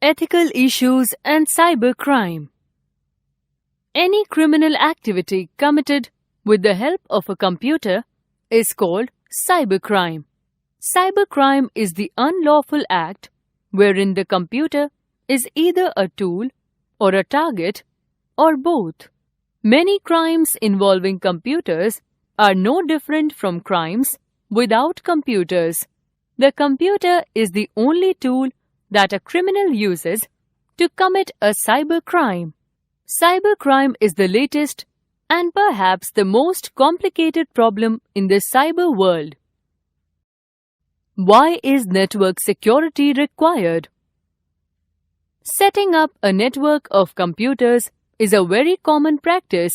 Ethical issues and cybercrime. Any criminal activity committed with the help of a computer is called cybercrime. Cybercrime is the unlawful act wherein the computer is either a tool or a target or both. Many crimes involving computers are no different from crimes without computers. The computer is the only tool that a criminal uses to commit a cybercrime. Cybercrime is the latest and perhaps the most complicated problem in the cyber world. Why is network security required? Setting up a network of computers is a very common practice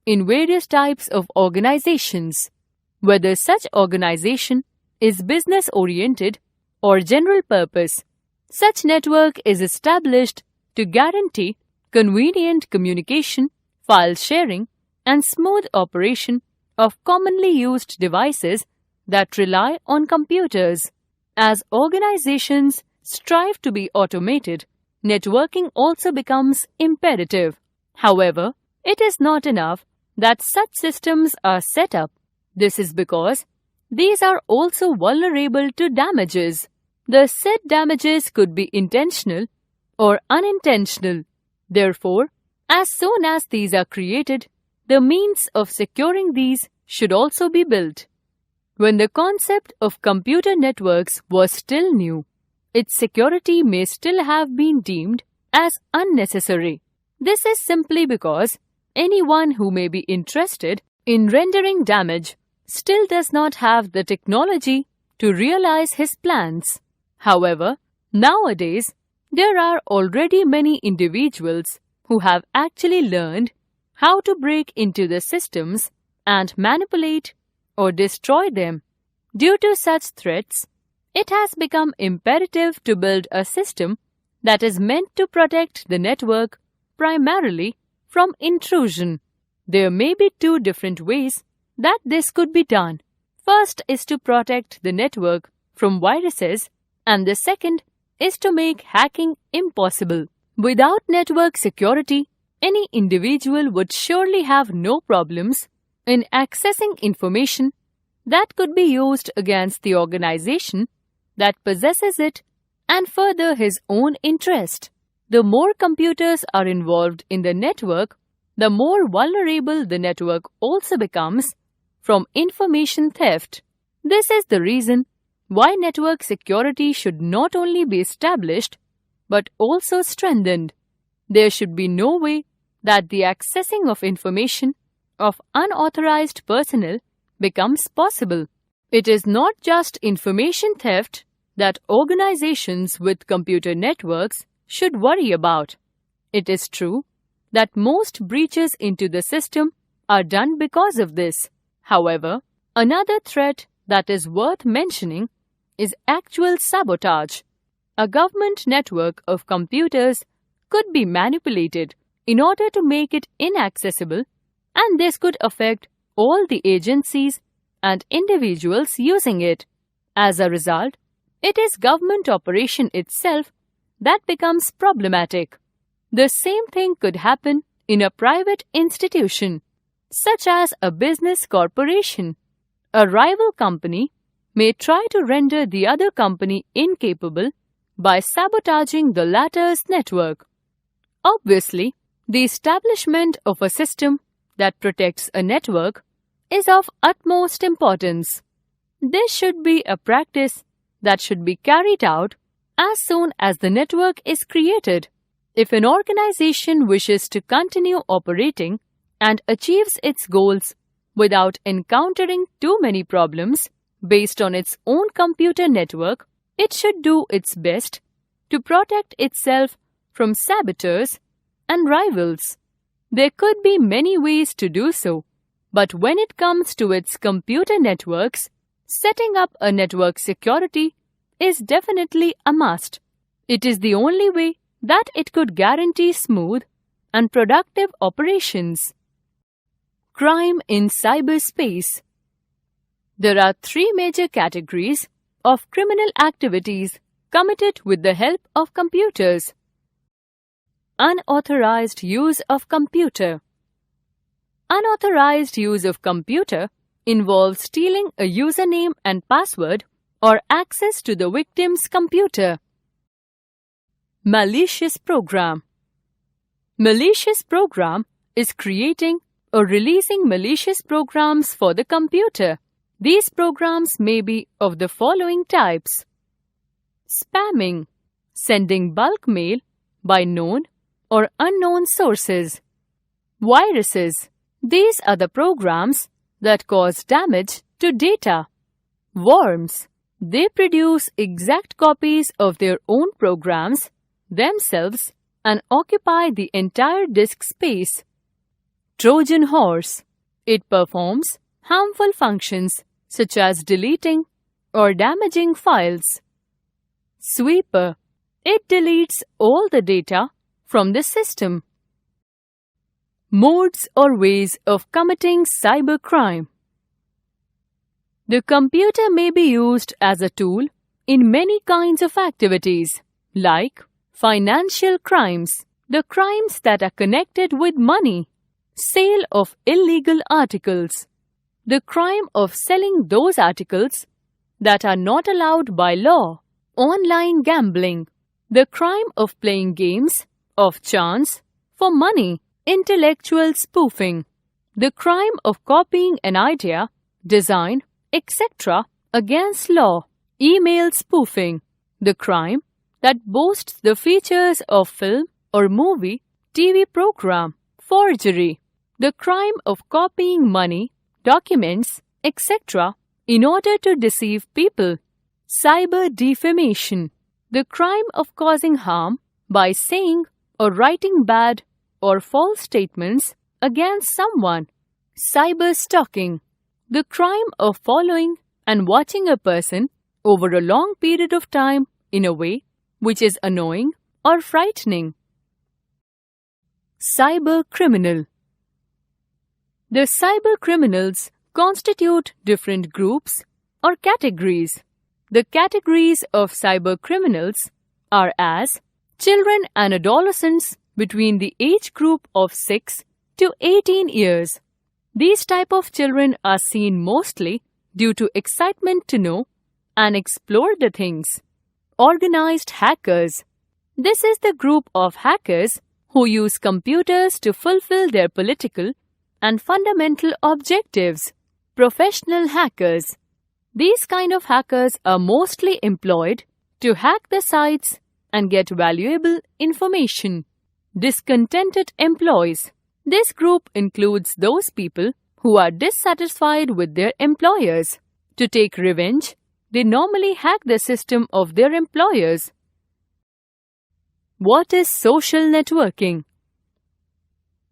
in various types of organizations, whether such organization is business-oriented or general purpose. Such network is established to guarantee convenient communication, file sharing, and smooth operation of commonly used devices that rely on computers. As organizations strive to be automated, networking also becomes imperative. However, it is not enough that such systems are set up. This is because these are also vulnerable to damages. The said damages could be intentional or unintentional. Therefore, as soon as these are created, the means of securing these should also be built. When the concept of computer networks was still new, its security may still have been deemed as unnecessary. This is simply because anyone who may be interested in rendering damage still does not have the technology to realize his plans. However, nowadays, there are already many individuals who have actually learned how to break into the systems and manipulate or destroy them. Due to such threats, it has become imperative to build a system that is meant to protect the network primarily from intrusion. There may be two different ways that this could be done. First is to protect the network from viruses, and the second is to make hacking impossible. Without network security, any individual would surely have no problems in accessing information that could be used against the organization that possesses it and further his own interest. The more computers are involved in the network, the more vulnerable the network also becomes from information theft. This is the reason why network security should not only be established but also strengthened. There should be no way that the accessing of information of unauthorized personnel becomes possible. It is not just information theft that organizations with computer networks should worry about. It is true that most breaches into the system are done because of this. However, another threat that is worth mentioning is actual sabotage. A government network of computers could be manipulated in order to make it inaccessible, and this could affect all the agencies and individuals using it. As a result, it is government operation itself that becomes problematic. The same thing could happen in a private institution, such as a business corporation. A rival company may try to render the other company incapable by sabotaging the latter's network. Obviously, the establishment of a system that protects a network is of utmost importance. This should be a practice that should be carried out as soon as the network is created. If an organization wishes to continue operating and achieves its goals without encountering too many problems based on its own computer network, it should do its best to protect itself from saboteurs and rivals. There could be many ways to do so, but when it comes to its computer networks, setting up a network security is definitely a must. It is the only way that it could guarantee smooth and productive operations. Crime in cyberspace. There are three major categories of criminal activities committed with the help of computers. unauthorized use of computer. Unauthorized use of computer involves stealing a username and password or access to the victim's computer. Malicious program. Malicious program is creating or releasing malicious programs for the computer. These programs may be of the following types: spamming, sending bulk mail by known or unknown sources; viruses, these are the programs that cause damage to data; worms, they produce exact copies of their own programs themselves and occupy the entire disk space; Trojan horse, it performs harmful functions such as deleting or damaging files; sweeper, it deletes all the data from the system. Modes or ways of committing cybercrime. The computer may be used as a tool in many kinds of activities, like financial crimes, the crimes that are connected with money; sale of illegal articles, the crime of selling those articles that are not allowed by law; online gambling, the crime of playing games of chance for money; intellectual spoofing, the crime of copying an idea, design, etc. against law; email spoofing, the crime that boasts the features of film or movie, TV program; forgery, the crime of copying money, documents, etc. in order to deceive people; cyber defamation, the crime of causing harm by saying or writing bad or false statements against someone; cyber stalking, the crime of following and watching a person over a long period of time in a way which is annoying or frightening. Cyber criminal. The cyber criminals constitute different groups or categories. The categories of cyber criminals are as children and adolescents between the age group of 6 to 18 years. These type of children are seen mostly due to excitement to know and explore the things. Organized hackers. This is the group of hackers who use computers to fulfill their political and fundamental objectives. Professional hackers. These kind of hackers are mostly employed to hack the sites and get valuable information. Discontented employees. This group includes those people who are dissatisfied with their employers. To take revenge, they normally hack the system of their employers. What is social networking?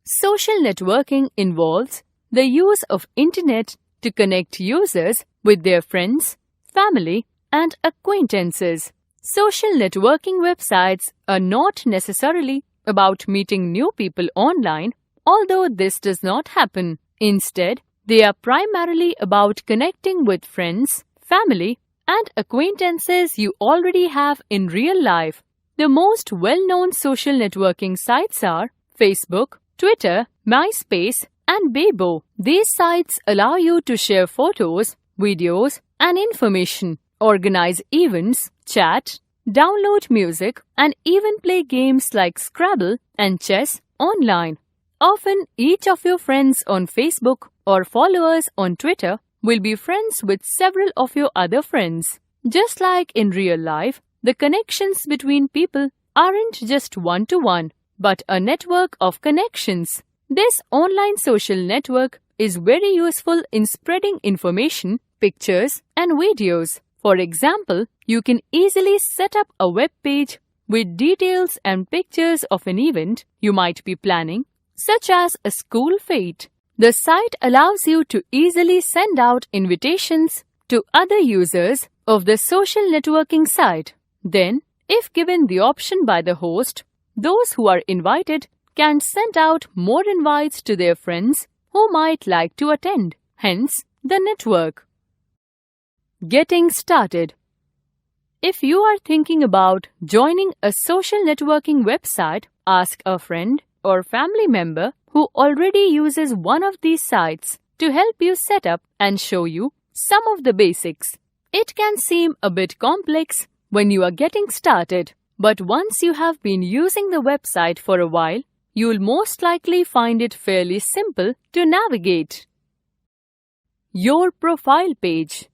Social networking involves the use of internet to connect users with their friends, family, and acquaintances. Social networking websites are not necessarily about meeting new people online, although this does not happen. Instead, they are primarily about connecting with friends, family, and acquaintances you already have in real life. The most well-known social networking sites are Facebook, Twitter, MySpace, and Bebo. These sites allow you to share photos, videos, and information, organize events, chat, download music, and even play games like Scrabble and chess online. Often, each of your friends on Facebook or followers on Twitter will be friends with several of your other friends. Just like in real life, the connections between people aren't just one-to-one, but a network of connections. This online social network is very useful in spreading information, pictures, and videos. For example, you can easily set up a web page with details and pictures of an event you might be planning, such as a school fete. The site allows you to easily send out invitations to other users of the social networking site. Then, if given the option by the host, those who are invited can send out more invites to their friends who might like to attend, hence the network. Getting started. If you are thinking about joining a social networking website, ask a friend or family member who already uses one of these sites to help you set up and show you some of the basics. It can seem a bit complex when you are getting started, but once you have been using the website for a while, you'll most likely find it fairly simple to navigate. Your profile page.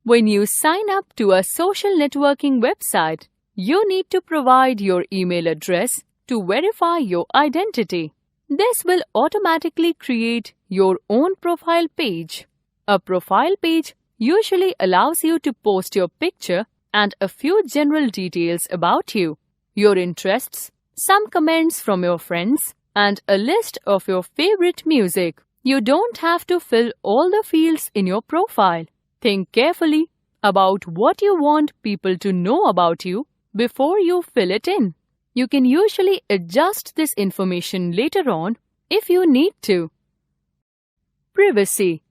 When you sign up to a social networking website, you need to provide your email address to verify your identity. This will automatically create your own profile page. A profile page usually allows you to post your picture and a few general details about you, your interests, some comments from your friends, and a list of your favorite music. You don't have to fill all the fields in your profile. Think carefully about what you want people to know about you before you fill it in. You can usually adjust this information later on if you need to. Privacy.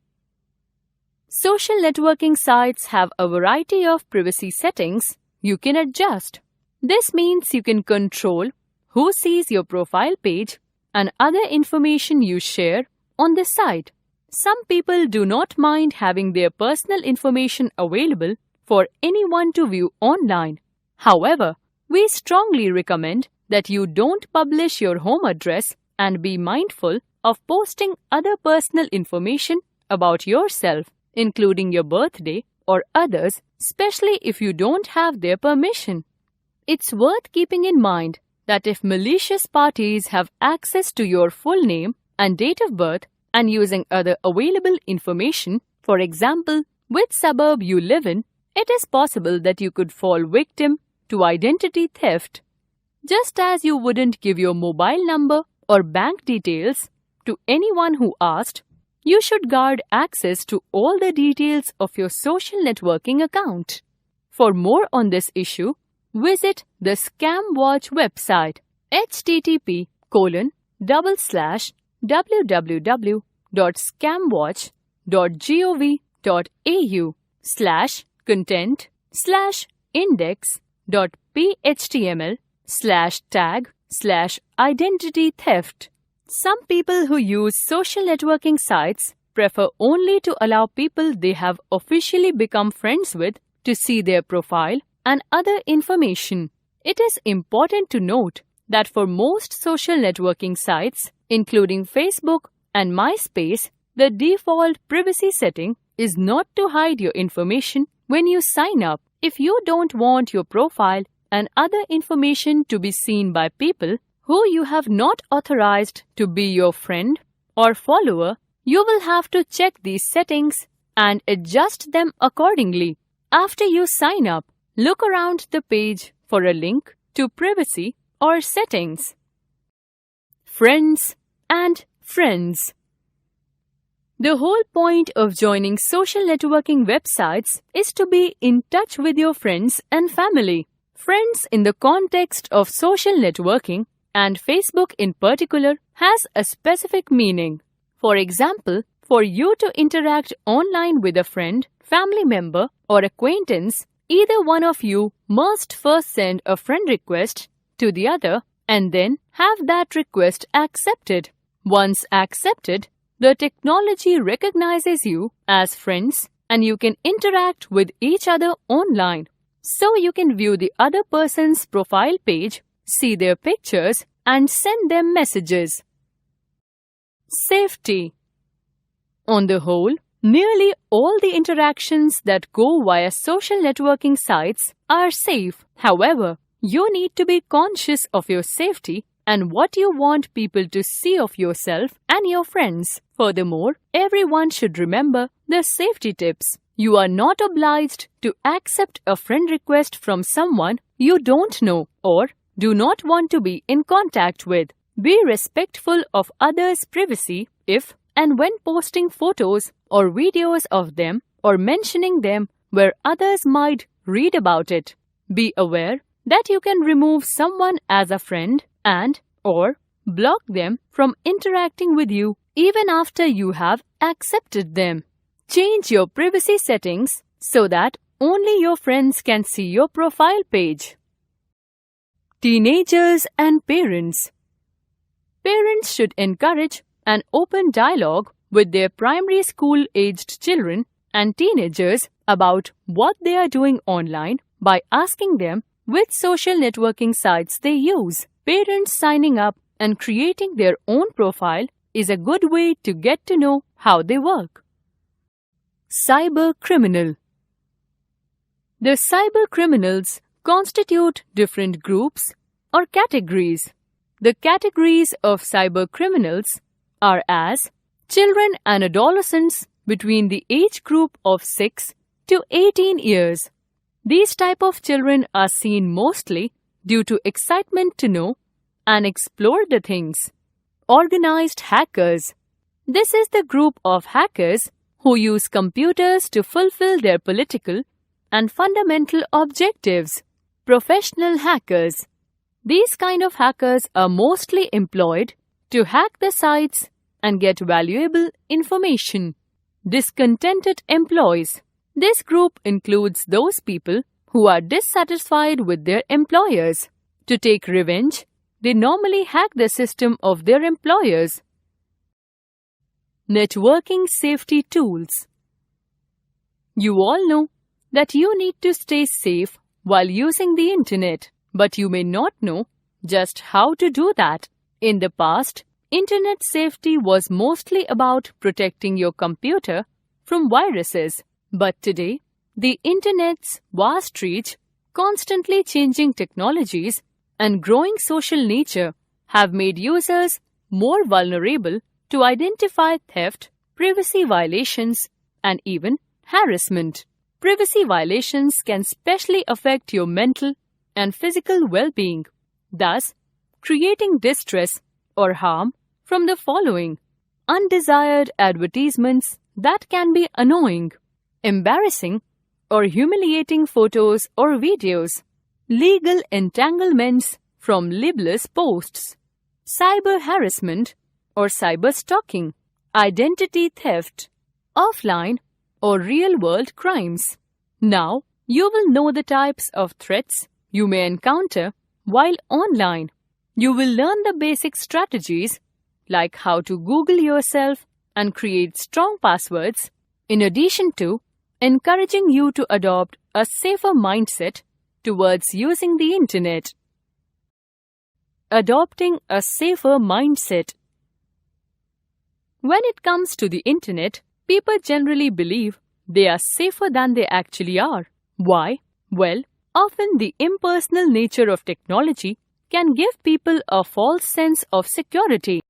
Social networking sites have a variety of privacy settings you can adjust. This means you can control who sees your profile page and other information you share on the site. Some people do not mind having their personal information available for anyone to view online. However, we strongly recommend that you don't publish your home address and be mindful of posting other personal information about yourself, including your birthday or others, especially if you don't have their permission. It's worth keeping in mind that if malicious parties have access to your full name and date of birth and using other available information, for example, which suburb you live in, it is possible that you could fall victim to identity theft. Just as you wouldn't give your mobile number or bank details to anyone who asked, you should guard access to all the details of your social networking account. For more on this issue, visit the Scam Watch website http://www.scamwatch.gov.au/content/index.phhtml/tag/identity theft. Some people who use social networking sites prefer only to allow people they have officially become friends with to see their profile and other information. It is important to note that for most social networking sites, including Facebook and MySpace, the default privacy setting is not to hide your information when you sign up. If you don't want your profile and other information to be seen by people who you have not authorized to be your friend or follower, you will have to check these settings and adjust them accordingly. After you sign up, look around the page for a link to privacy or settings. Friends and friends. The whole point of joining social networking websites is to be in touch with your friends and family. Friends in the context of social networking, and Facebook in particular, has a specific meaning. For example, for you to interact online with a friend, family member, or acquaintance, either one of you must first send a friend request to the other and then have that request accepted. Once accepted, the technology recognizes you as friends and you can interact with each other online. So you can view the other person's profile page, see their pictures, and send them messages. Safety. On the whole, nearly all the interactions that go via social networking sites are safe. However, you need to be conscious of your safety and what you want people to see of yourself and your friends. Furthermore, everyone should remember the safety tips. You are not obliged to accept a friend request from someone you don't know or do not want to be in contact with. Be respectful of others' privacy if and when posting photos or videos of them or mentioning them where others might read about it. Be aware that you can remove someone as a friend and/or block them from interacting with you even after you have accepted them. Change your privacy settings so that only your friends can see your profile page. Teenagers and parents. Parents should encourage an open dialogue with their primary school-aged children and teenagers about what they are doing online by asking them which social networking sites they use. Parents signing up and creating their own profile is a good way to get to know how they work. Cyber criminal. The cyber criminals constitute different groups or categories. The categories of cyber criminals are as children and adolescents between the age group of 6 to 18 years. These type of children are seen mostly due to excitement to know and explore the things. Organized hackers. This is the group of hackers who use computers to fulfill their political and fundamental objectives. Professional hackers. These kind of hackers are mostly employed to hack the sites and get valuable information. Discontented employees. This group includes those people who are dissatisfied with their employers. To take revenge, they normally hack the system of their employers. Networking safety tools. You all know that you need to stay safe while using the internet, but you may not know just how to do that. In the past, internet safety was mostly about protecting your computer from viruses. But today, the internet's vast reach, constantly changing technologies, and growing social nature have made users more vulnerable to identify theft, privacy violations, and even harassment. Privacy violations can especially affect your mental and physical well-being, thus creating distress or harm from the following: undesired advertisements that can be annoying, embarrassing or humiliating photos or videos, legal entanglements from libelous posts, cyber harassment or cyber stalking, identity theft, offline or real-world crimes. Now, you will know the types of threats you may encounter while online. You will learn the basic strategies like how to Google yourself and create strong passwords, in addition to encouraging you to adopt a safer mindset towards using the internet. Adopting a safer mindset. When it comes to the internet, people generally believe they are safer than they actually are. Why? Well, often the impersonal nature of technology can give people a false sense of security.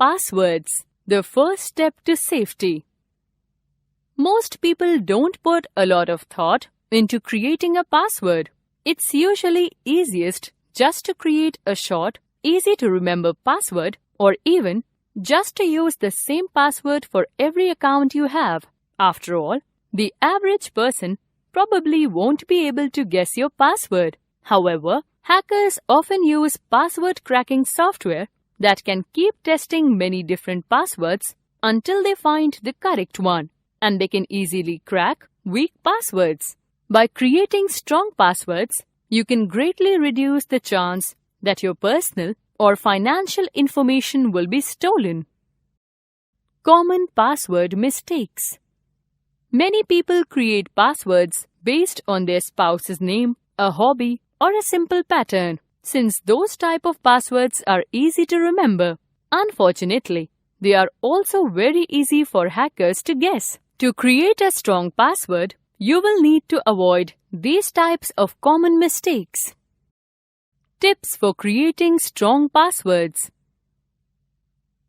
Passwords, the first step to safety. Most people don't put a lot of thought into creating a password. It's usually easiest just to create a short, easy to remember password, or even just to use the same password for every account you have. After all, the average person probably won't be able to guess your password. However, hackers often use password cracking software that can keep testing many different passwords until they find the correct one, and they can easily crack weak passwords. By creating strong passwords, you can greatly reduce the chance that your personal or financial information will be stolen. Common password mistakes. Many people create passwords based on their spouse's name, a hobby, or a simple pattern, since those type of passwords are easy to remember. Unfortunately, they are also very easy for hackers to guess. To create a strong password, you will need to avoid these types of common mistakes. Tips for creating strong passwords.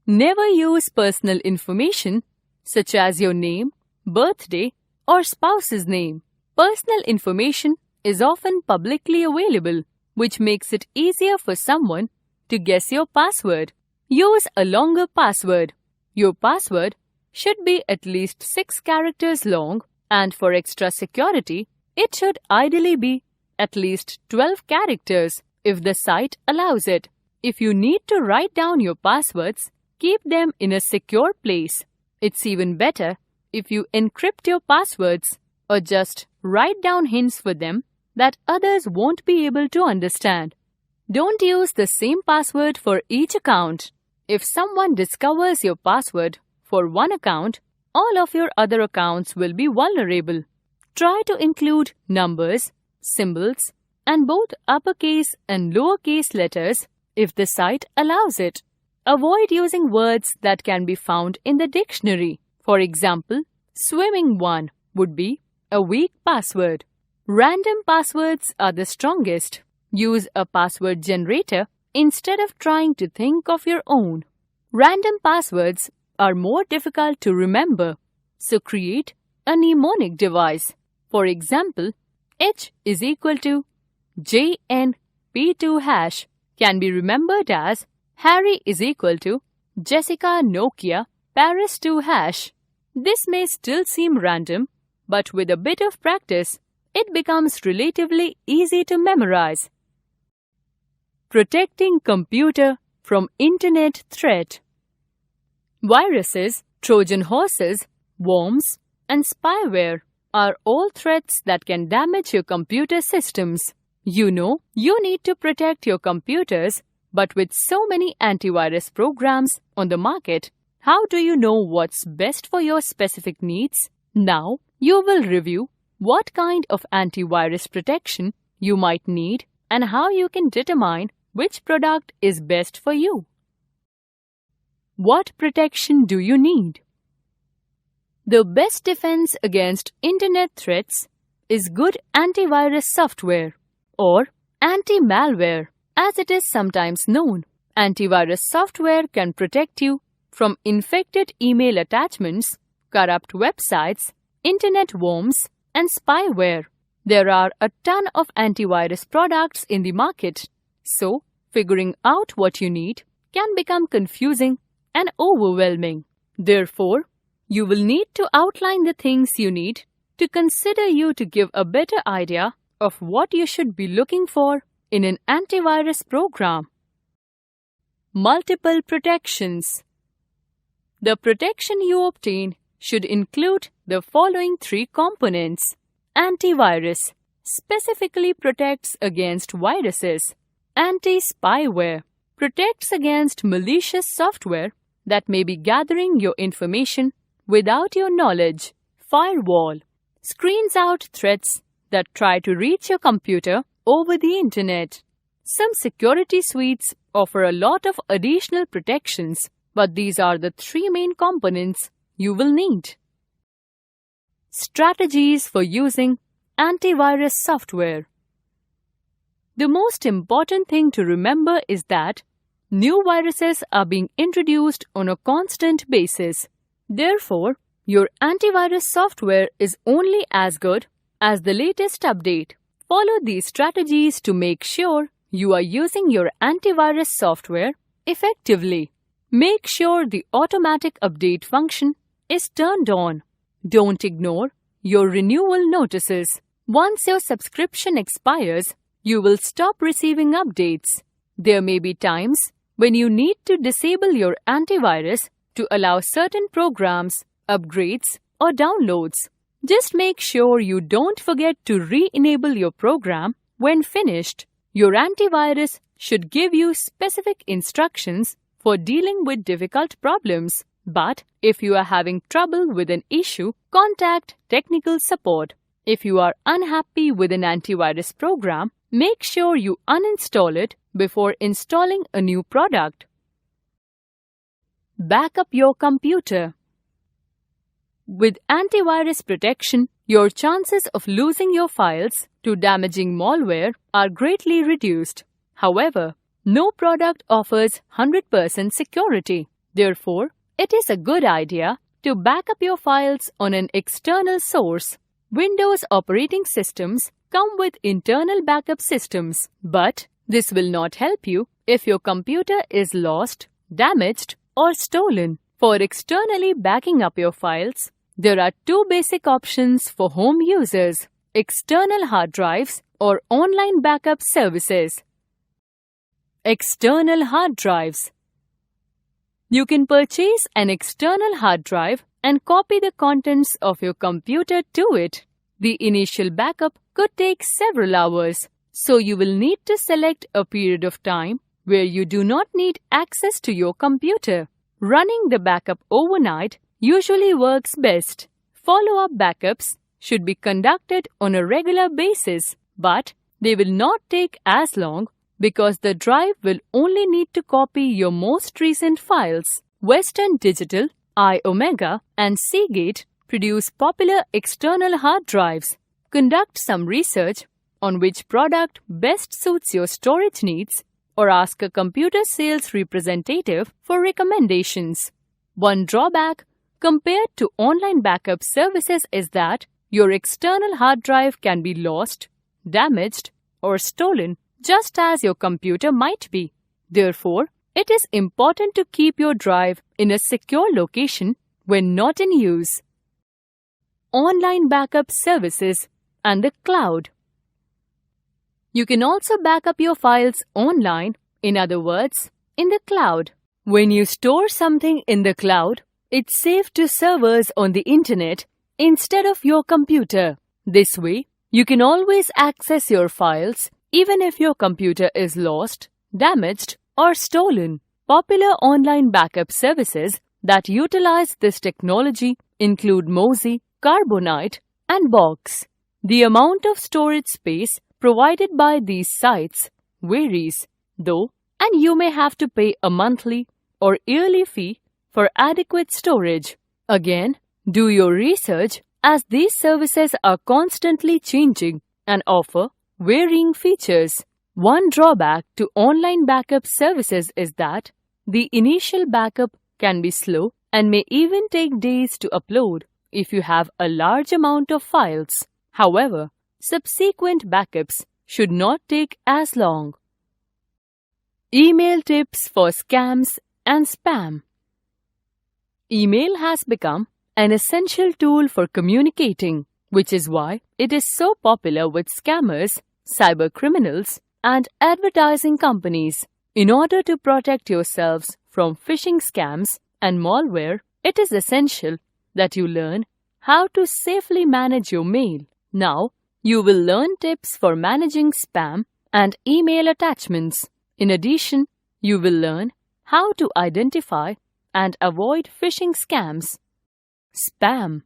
Never use personal information such as your name, birthday, or spouse's name. Personal information is often publicly available, which makes it easier for someone to guess your password. Use a longer password. Your password should be at least 6 characters long, and for extra security, it should ideally be at least 12 characters if the site allows it. If you need to write down your passwords, keep them in a secure place. It's even better if you encrypt your passwords or just write down hints for them that others won't be able to understand. Don't use the same password for each account. If someone discovers your password for one account, all of your other accounts will be vulnerable. Try to include numbers, symbols, and both uppercase and lowercase letters if the site allows it. Avoid using words that can be found in the dictionary. For example, swimming one would be a weak password. Random passwords are the strongest. Use a password generator instead of trying to think of your own. Random passwords are more difficult to remember, so create a mnemonic device. For example, H is equal to JNP2 hash can be remembered as Harry is equal to Jessica Nokia Paris 2 hash. This may still seem random, but with a bit of practice, it becomes relatively easy to memorize. Protecting computer from internet threat. Viruses, Trojan horses, worms, and spyware are all threats that can damage your computer systems. You know you need to protect your computers, but with so many antivirus programs on the market, how do you know what's best for your specific needs? Now, you will review what kind of antivirus protection you might need and how you can determine which product is best for you. What protection do you need? The best defense against internet threats is good antivirus software, or anti-malware, as it is sometimes known. Antivirus software can protect you from infected email attachments, corrupt websites, internet worms, and spyware. There are a ton of antivirus products in the market, so figuring out what you need can become confusing and overwhelming. Therefore, you will need to outline the things you need to consider you to give a better idea of what you should be looking for in an antivirus program. Multiple protections. The protection you obtain should include the following 3 components. Antivirus specifically protects against viruses. Anti-spyware protects against malicious software that may be gathering your information without your knowledge. Firewall screens out threats that try to reach your computer over the internet. Some security suites offer a lot of additional protections, but these are the 3 main components you will need. Strategies for using antivirus software. The most important thing to remember is that new viruses are being introduced on a constant basis. Therefore, Your antivirus software is only as good as the latest update. Follow these strategies to make sure you are using your antivirus software effectively. Make sure the automatic update function is turned on. Don't ignore your renewal notices. Once your subscription expires, you will stop receiving updates. There may be times when you need to disable your antivirus to allow certain programs, upgrades, or downloads. Just make sure you don't forget to re-enable your program when finished. Your antivirus should give you specific instructions for dealing with difficult problems. But if you are having trouble with an issue, contact technical support. If you are unhappy with an antivirus program, make sure you uninstall it before installing a new product. Back up your computer. With antivirus protection, your chances of losing your files to damaging malware are greatly reduced. However, no product offers 100% security. Therefore, it is a good idea to back up your files on an external source. Windows operating systems come with internal backup systems, but this will not help you if your computer is lost, damaged, or stolen. For externally backing up your files, there are two basic options for home users: external hard drives or online backup services. External hard drives. You can purchase an external hard drive and copy the contents of your computer to it. The initial backup could take several hours, so you will need to select a period of time where you do not need access to your computer. Running the backup overnight usually works best. Follow-up backups should be conducted on a regular basis, but they will not take as long because the drive will only need to copy your most recent files. Western Digital, iOmega, and Seagate produce popular external hard drives. Conduct some research on which product best suits your storage needs, or ask a computer sales representative for recommendations. One drawback compared to online backup services is that your external hard drive can be lost, damaged, or stolen just as your computer might be. Therefore, it is important to keep your drive in a secure location when not in use. Online backup services and the cloud. You can also back up your files online, in other words, in the cloud. When you store something in the cloud, it's saved to servers on the internet instead of your computer. This way, you can always access your files even if your computer is lost, damaged, or stolen. Popular online backup services that utilize this technology include Mozy, Carbonite, and Box. The amount of storage space provided by these sites varies, though, and you may have to pay a monthly or yearly fee for adequate storage. Again, do your research as these services are constantly changing and offer varying features. One drawback to online backup services is that the initial backup can be slow and may even take days to upload if you have a large amount of files. However, subsequent backups should not take as long. Email tips for scams and spam. Email has become an essential tool for communicating, which is why it is so popular with scammers, cybercriminals, and advertising companies. In order to protect yourselves from phishing scams and malware, it is essential that you learn how to safely manage your mail. Now, you will learn tips for managing spam and email attachments. In addition, you will learn how to identify and avoid phishing scams. Spam.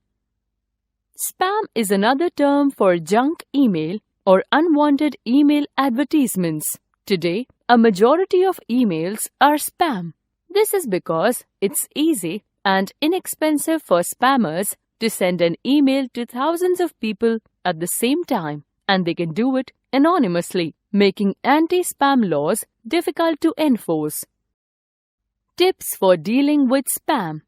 Spam is another term for junk email or unwanted email advertisements. Today, a majority of emails are spam. This is because it's easy and inexpensive for spammers to send an email to thousands of people at the same time, and they can do it anonymously, making anti-spam laws difficult to enforce. Tips for dealing with spam.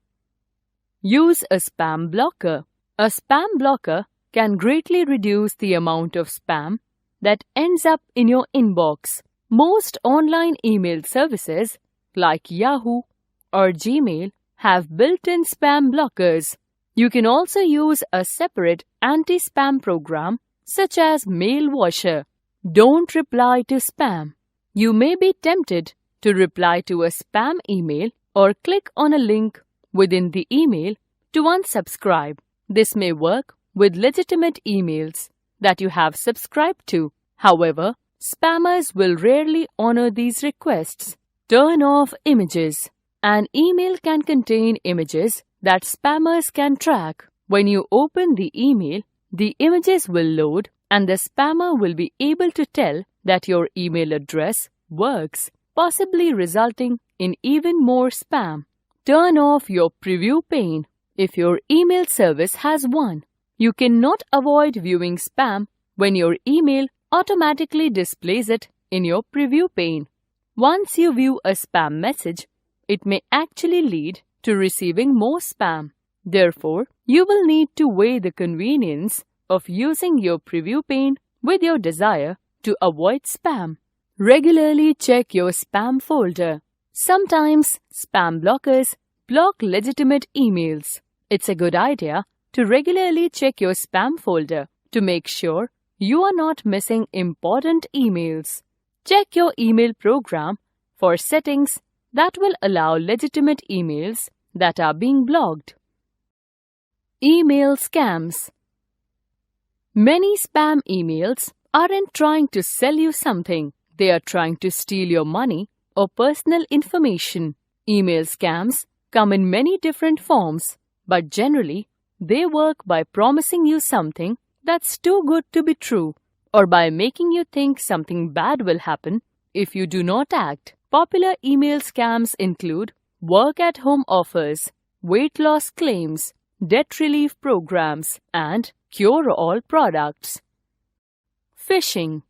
Use a spam blocker. A spam blocker can greatly reduce the amount of spam that ends up in your inbox. Most online email services like Yahoo or Gmail have built-in spam blockers. You can also use a separate anti-spam program such as Mailwasher. Don't reply to spam. You may be tempted to reply to a spam email or click on a link within the email to unsubscribe. This may work with legitimate emails that you have subscribed to. However, spammers will rarely honor these requests. Turn off images. An email can contain images that spammers can track. When you open the email, the images will load and the spammer will be able to tell that your email address works, possibly resulting in even more spam. Turn off your preview pane. If your email service has one, you cannot avoid viewing spam when your email automatically displays it in your preview pane. Once you view a spam message, it may actually lead to receiving more spam. Therefore, you will need to weigh the convenience of using your preview pane with your desire to avoid spam. Regularly check your spam folder. Sometimes spam blockers block legitimate emails. It's a good idea to regularly check your spam folder to make sure you are not missing important emails. Check your email program for settings that will allow legitimate emails that are being blocked. Email scams. Many spam emails aren't trying to sell you something. They are trying to steal your money or personal information. Email scams come in many different forms, but generally, they work by promising you something that's too good to be true, or by making you think something bad will happen if you do not act. Popular email scams include work-at-home offers, weight loss claims, debt relief programs, and cure-all products. Phishing.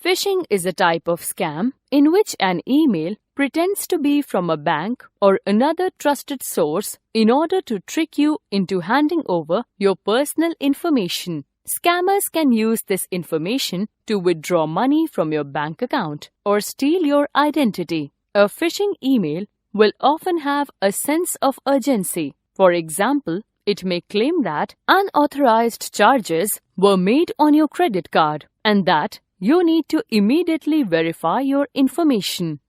Phishing is a type of scam in which an email pretends to be from a bank or another trusted source in order to trick you into handing over your personal information. Scammers can use this information to withdraw money from your bank account or steal your identity. A phishing email will often have a sense of urgency. For example, it may claim that unauthorized charges were made on your credit card and that you need to immediately verify your information.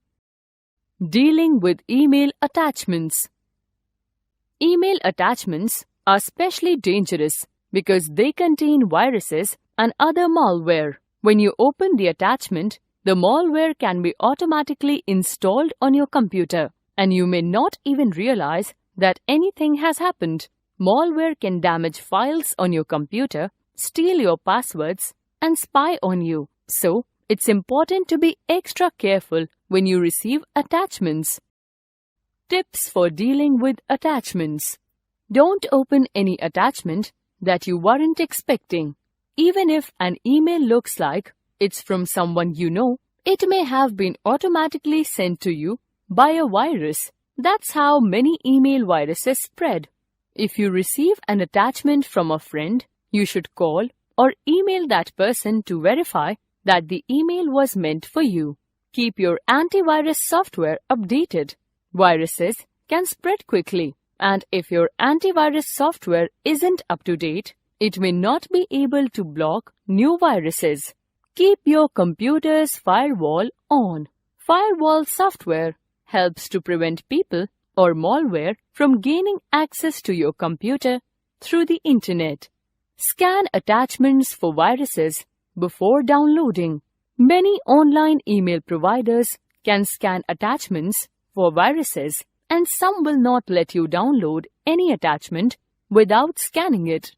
Dealing with email attachments. Email attachments are especially dangerous because they contain viruses and other malware. When you open the attachment, the malware can be automatically installed on your computer, and you may not even realize that anything has happened. Malware can damage files on your computer, steal your passwords, and spy on you. So, it's important to be extra careful when you receive attachments. Tips for dealing with attachments. Don't open any attachment that you weren't expecting. Even if an email looks like it's from someone you know, it may have been automatically sent to you by a virus. That's how many email viruses spread. If you receive an attachment from a friend, you should call or email that person to verify that the email was meant for you. Keep your antivirus software updated. Viruses can spread quickly, and if your antivirus software isn't up to date, it may not be able to block new viruses. Keep your computer's firewall on. Firewall software helps to prevent people or malware from gaining access to your computer through the internet. Scan attachments for viruses before downloading. Many online email providers can scan attachments for viruses, and some will not let you download any attachment without scanning it.